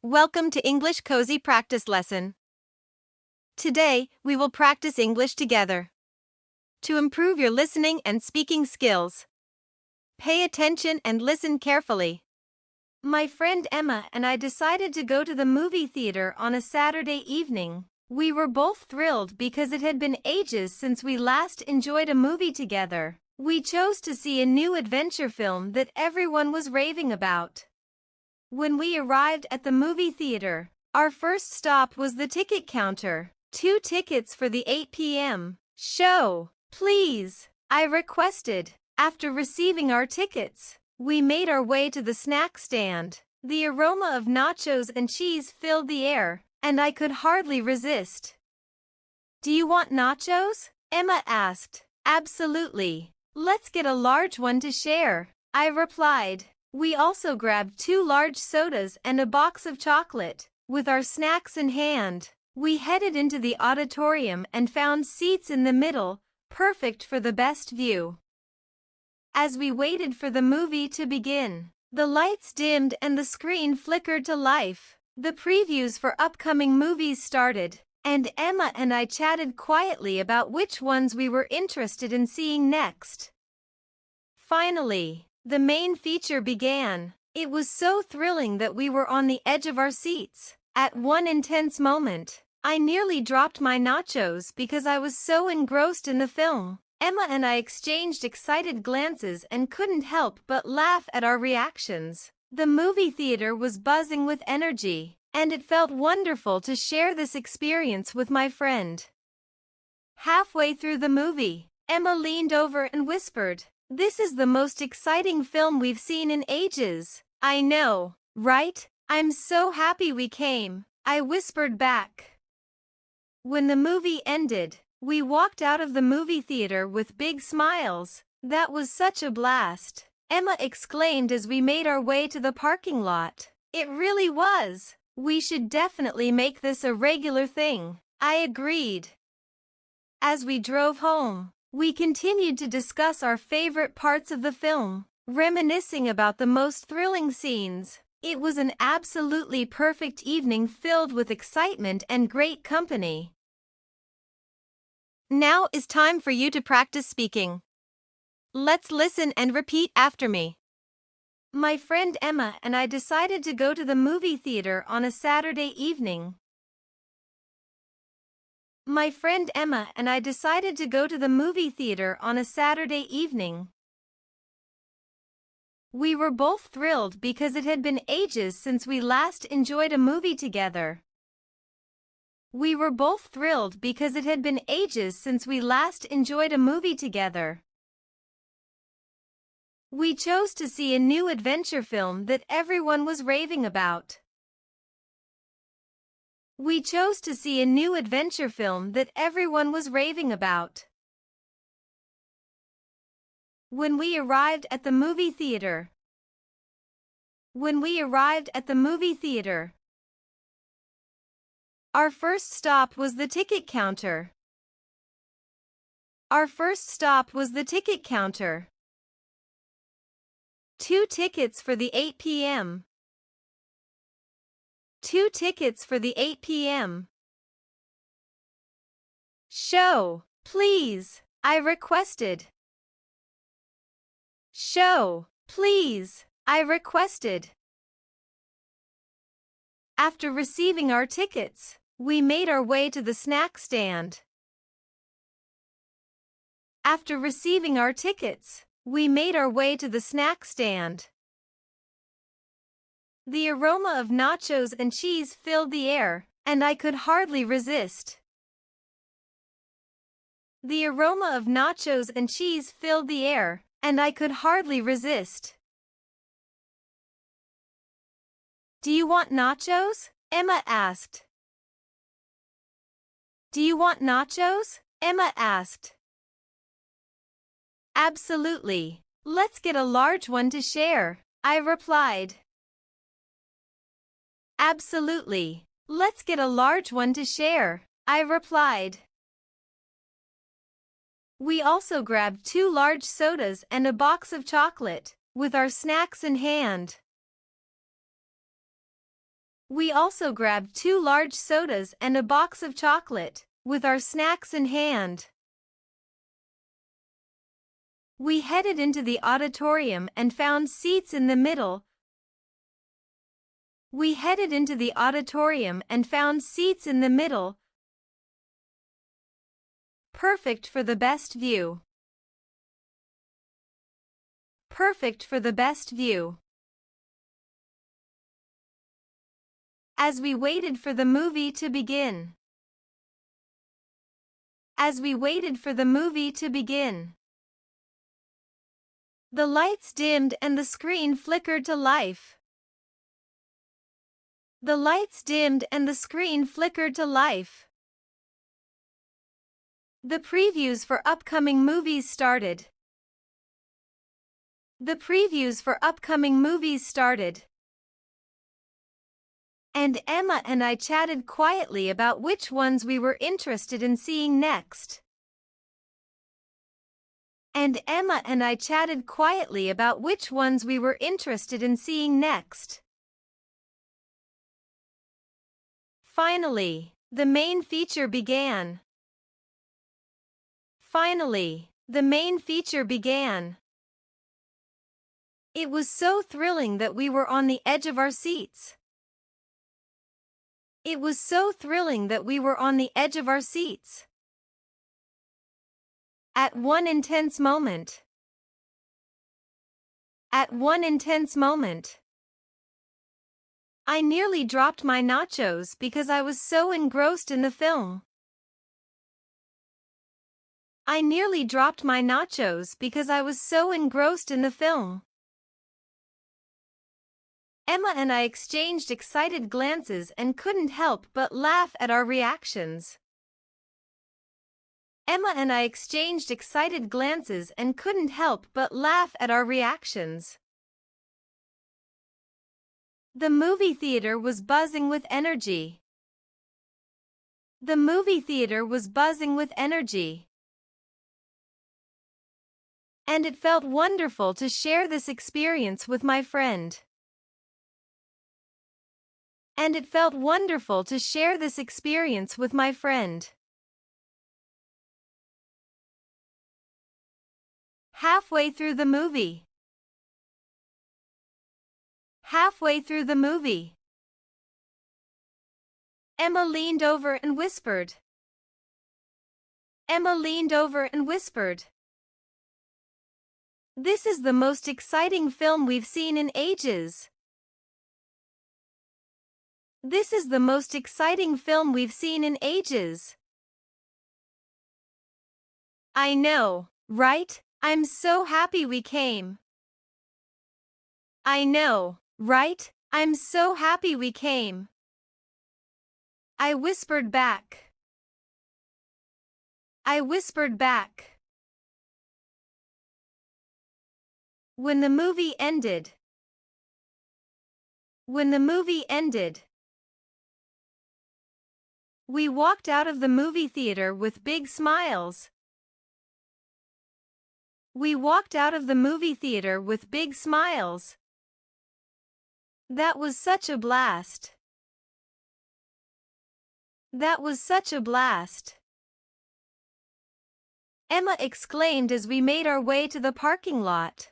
Welcome to English Cozy Practice Lesson. Today, we will practice English together. To improve your listening and speaking skills, pay attention and listen carefully. My friend Emma and I decided to go to the movie theater on a Saturday evening. We were both thrilled because it had been ages since we last enjoyed a movie together. We chose to see a new adventure film that everyone was raving about. When we arrived at the movie theater, our first stop was the ticket counter. 2 tickets for the 8 p.m. show, please, I requested. After receiving our tickets, we made our way to the snack stand. The aroma of nachos and cheese filled the air, and I could hardly resist. "Do you want nachos?" Emma asked. "Absolutely. Let's get a large one to share," I replied. We also grabbed 2 large sodas and a box of chocolate. With our snacks in hand, we headed into the auditorium and found seats in the middle, perfect for the best view. As we waited for the movie to begin, the lights dimmed and the screen flickered to life. The previews for upcoming movies started, and Emma and I chatted quietly about which ones we were interested in seeing next. Finally, the main feature began. It was so thrilling that we were on the edge of our seats. At one intense moment, I nearly dropped my nachos because I was so engrossed in the film. Emma and I exchanged excited glances and couldn't help but laugh at our reactions. The movie theater was buzzing with energy, and it felt wonderful to share this experience with my friend. Halfway through the movie, Emma leaned over and whispered, "This is the most exciting film we've seen in ages." "I know, right? I'm so happy we came," I whispered back. When the movie ended, we walked out of the movie theater with big smiles. "That was such a blast," Emma exclaimed as we made our way to the parking lot. "It really was. We should definitely make this a regular thing," I agreed. As we drove home, we continued to discuss our favorite parts of the film, reminiscing about the most thrilling scenes. It was an absolutely perfect evening filled with excitement and great company. Now is time for you to practice speaking. Let's listen and repeat after me. My friend Emma and I decided to go to the movie theater on a Saturday evening. My friend Emma and I decided to go to the movie theater on a Saturday evening. We were both thrilled because it had been ages since we last enjoyed a movie together. We were both thrilled because it had been ages since we last enjoyed a movie together. We chose to see a new adventure film that everyone was raving about. We chose to see a new adventure film that everyone was raving about. When we arrived at the movie theater. When we arrived at the movie theater, our first stop was the ticket counter. Our first stop was the ticket counter. 2 tickets for the 8 p.m. 2 tickets for the 8 p.m. show, please, I requested. Show, please, I requested. After receiving our tickets, we made our way to the snack stand. After receiving our tickets, we made our way to the snack stand. The aroma of nachos and cheese filled the air, and I could hardly resist. The aroma of nachos and cheese filled the air, and I could hardly resist. "Do you want nachos?" Emma asked. "Do you want nachos?" Emma asked. "Absolutely. Let's get a large one to share," I replied. "Absolutely. Let's get a large one to share," I replied. We also grabbed 2 large sodas and a box of chocolate. With our snacks in hand, We also grabbed 2 large sodas and a box of chocolate, with our snacks in hand. We headed into the auditorium and found seats in the middle. We headed into the auditorium and found seats in the middle, perfect for the best view. Perfect for the best view. As we waited for the movie to begin. As we waited for the movie to begin. The lights dimmed and the screen flickered to life. The lights dimmed and the screen flickered to life. The previews for upcoming movies started. The previews for upcoming movies started. And Emma and I chatted quietly about which ones we were interested in seeing next. And Emma and I chatted quietly about which ones we were interested in seeing next. Finally, the main feature began. Finally, the main feature began. It was so thrilling that we were on the edge of our seats. It was so thrilling that we were on the edge of our seats. At one intense moment. At one intense moment. I nearly dropped my nachos because I was so engrossed in the film. I nearly dropped my nachos because I was so engrossed in the film. Emma and I exchanged excited glances and couldn't help but laugh at our reactions. Emma and I exchanged excited glances and couldn't help but laugh at our reactions. The movie theater was buzzing with energy. The movie theater was buzzing with energy. And it felt wonderful to share this experience with my friend. And it felt wonderful to share this experience with my friend. Halfway through the movie. Halfway through the movie. Emma leaned over and whispered. Emma leaned over and whispered. This is the most exciting film we've seen in ages. This is the most exciting film we've seen in ages. I know, right? I'm so happy we came. I know, right? I'm so happy we came. I whispered back. I whispered back. When the movie ended. When the movie ended. We walked out of the movie theater with big smiles. We walked out of the movie theater with big smiles. That was such a blast. That was such a blast. Emma exclaimed as we made our way to the parking lot.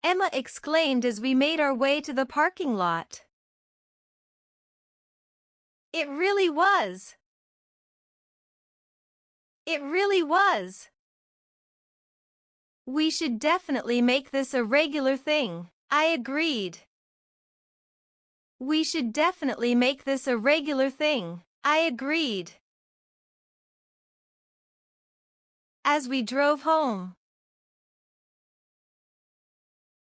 Emma exclaimed as we made our way to the parking lot. It really was. It really was. We should definitely make this a regular thing, I agreed. We should definitely make this a regular thing, I agreed. As we drove home.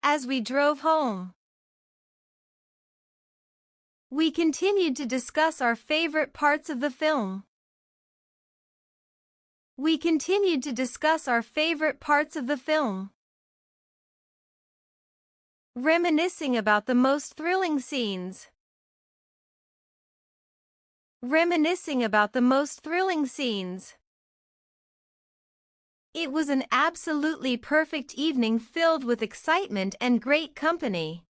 As we drove home. We continued to discuss our favorite parts of the film. We continued to discuss our favorite parts of the film. Reminiscing about the most thrilling scenes. Reminiscing about the most thrilling scenes. It was an absolutely perfect evening filled with excitement and great company.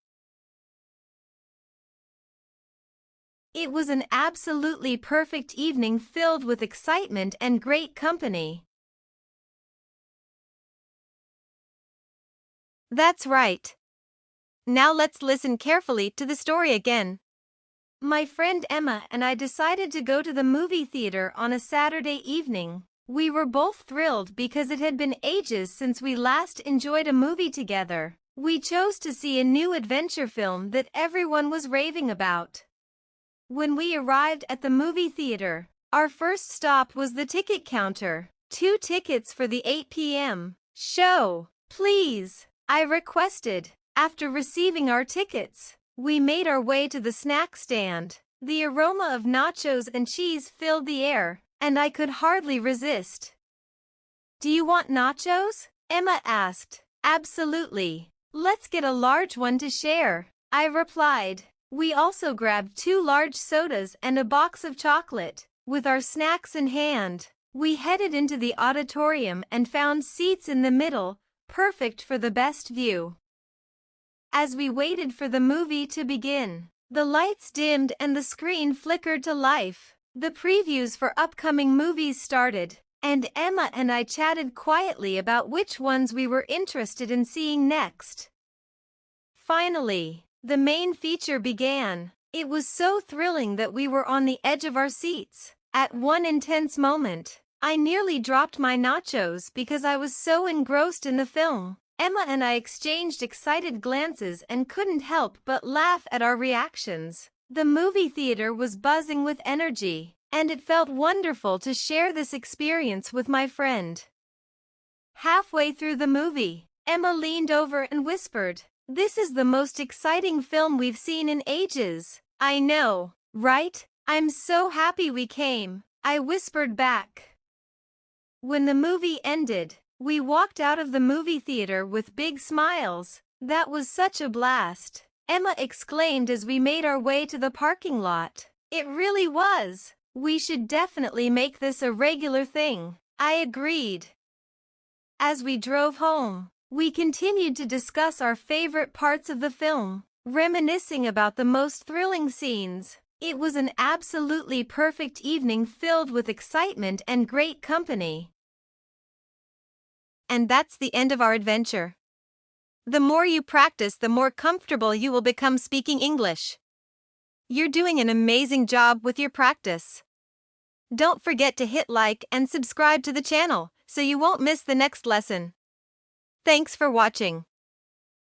It was an absolutely perfect evening filled with excitement and great company. That's right. Now let's listen carefully to the story again. My friend Emma and I decided to go to the movie theater on a Saturday evening. We were both thrilled because it had been ages since we last enjoyed a movie together. We chose to see a new adventure film that everyone was raving about. When we arrived at the movie theater, our first stop was the ticket counter. 2 tickets for the 8 p.m. show, please, I requested. After receiving our tickets, we made our way to the snack stand. The aroma of nachos and cheese filled the air, and I could hardly resist. Do you want nachos? Emma asked. Absolutely. Let's get a large one to share, I replied. We also grabbed 2 large sodas and a box of chocolate. With our snacks in hand, we headed into the auditorium and found seats in the middle, perfect for the best view. As we waited for the movie to begin, the lights dimmed and the screen flickered to life. The previews for upcoming movies started, and Emma and I chatted quietly about which ones we were interested in seeing next. Finally, the main feature began. It was so thrilling that we were on the edge of our seats. At one intense moment, I nearly dropped my nachos because I was so engrossed in the film. Emma and I exchanged excited glances and couldn't help but laugh at our reactions. The movie theater was buzzing with energy, and it felt wonderful to share this experience with my friend. Halfway through the movie, Emma leaned over and whispered, "This is the most exciting film we've seen in ages." I know, right? I'm so happy we came, I whispered back. When the movie ended, we walked out of the movie theater with big smiles. That was such a blast, Emma exclaimed as we made our way to the parking lot. It really was. We should definitely make this a regular thing, I agreed. As we drove home, we continued to discuss our favorite parts of the film, reminiscing about the most thrilling scenes. It was an absolutely perfect evening filled with excitement and great company. And that's the end of our adventure. The more you practice, the more comfortable you will become speaking English. You're doing an amazing job with your practice. Don't forget to hit like and subscribe to the channel so you won't miss the next lesson. Thanks for watching.